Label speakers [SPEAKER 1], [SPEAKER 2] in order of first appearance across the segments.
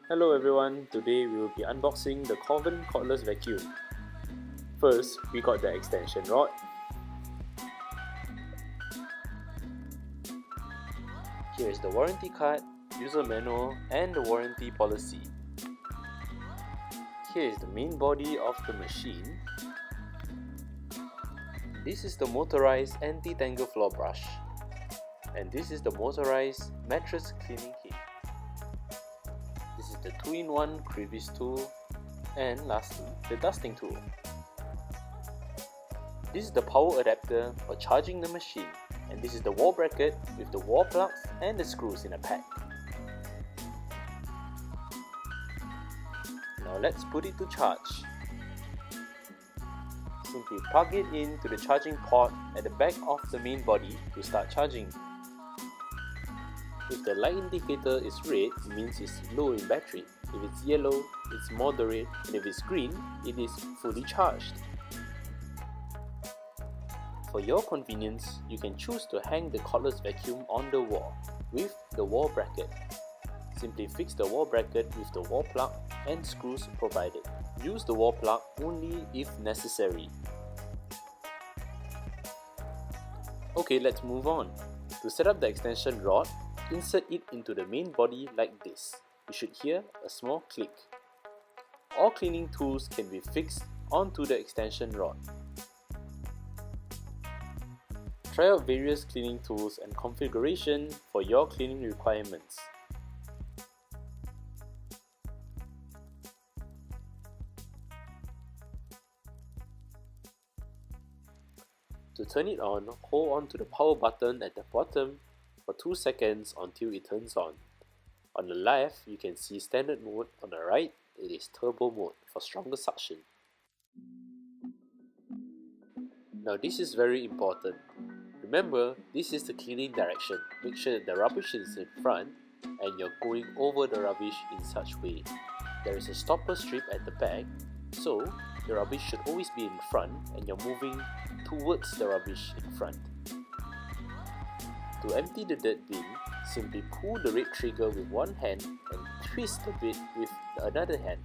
[SPEAKER 1] Hello everyone, today we will be unboxing the Corvan Cordless vacuum. First, we got the extension rod. Here is the warranty card, user manual and the warranty policy. Here is the main body of the machine. This is the motorized anti-tangle floor brush. And this is the motorized mattress cleaning kit. This is the 2-in-1 crevice tool, and lastly, the dusting tool. This is the power adapter for charging the machine, and this is the wall bracket with the wall plugs and the screws in a pack. Now let's put it to charge. Simply plug it into the charging port at the back of the main body to start charging. If the light indicator is red, it means it's low in battery. If it's yellow, it's moderate, and if it's green, it is fully charged. For your convenience, you can choose to hang the cordless vacuum on the wall with the wall bracket. Simply fix the wall bracket with the wall plug and screws provided. Use the wall plug only if necessary. Okay, let's move on. To set up the extension rod, insert it into the main body like this. You should hear a small click. All cleaning tools can be fixed onto the extension rod. Try out various cleaning tools and configuration for your cleaning requirements. To turn it on, hold on to the power button at the bottom for 2 seconds until it turns on. On the left, you can see standard mode. On the right, it is turbo mode for stronger suction. Now this is very important. Remember, this is the cleaning direction. Make sure that the rubbish is in front and you're going over the rubbish in such way. There is a stopper strip at the back, so the rubbish should always be in front and you're moving towards the rubbish in front. To empty the dirt bin, simply pull the red trigger with one hand and twist the bit with the another hand.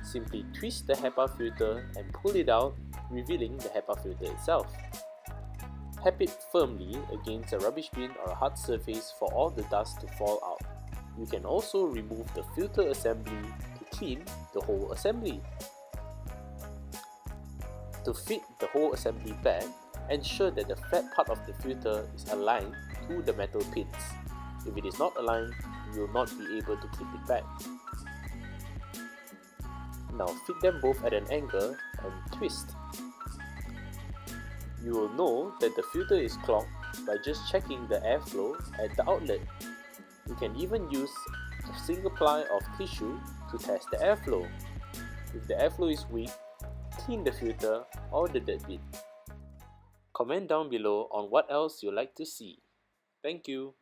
[SPEAKER 1] Simply twist the HEPA filter and pull it out, revealing the HEPA filter itself. Tap it firmly against a rubbish bin or a hard surface for all the dust to fall out. You can also remove the filter assembly to clean the whole assembly. To fit the whole assembly back, ensure that the flat part of the filter is aligned to the metal pins. If it is not aligned, you will not be able to clip it back. Now fit them both at an angle and twist. You will know that the filter is clogged by just checking the airflow at the outlet. You can even use a single ply of tissue to test the airflow. If the airflow is weak, clean the filter or the dirt bin. Comment down below on what else you'd like to see. Thank you.